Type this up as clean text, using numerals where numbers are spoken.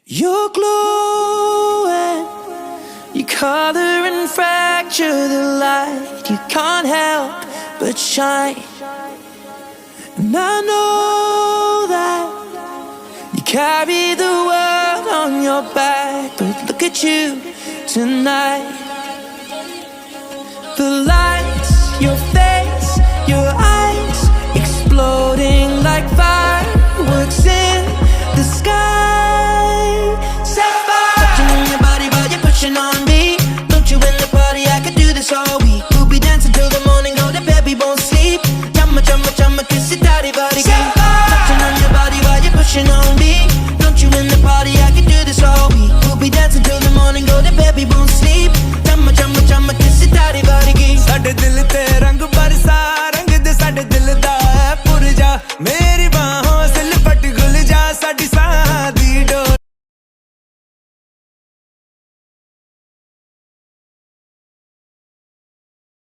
You're glowing, you color and fracture the light. You can't help but shine. And I know that you carry the world on your back, but look at you tonight. The lights, your face, your eyes, exploding like fireworks in the sky. Sapphire, touching on your body while you're pushing on me. Don't you in the party, I could do this all week. We'll be dancing till the morning, go to bed, we won't sleep. Chama, chama, chama, kiss it, daddy, body, girl. Touching on your body while you're pushing on me. Don't you in the party, I could do this all week. We'll be dancing till the morning, go to bed, we won't sleep. Chama, chama, chama, kiss it, daddy, body, girl. ਸਾਡੇ ਦਿਲ ਤੇ ਰੰਗ ਬਰਸਾ ਰੰਗ ਦੇ ਸਾਡੇ ਦਿਲ ਦਾ ਹੈ ਪੁਰਜਾ।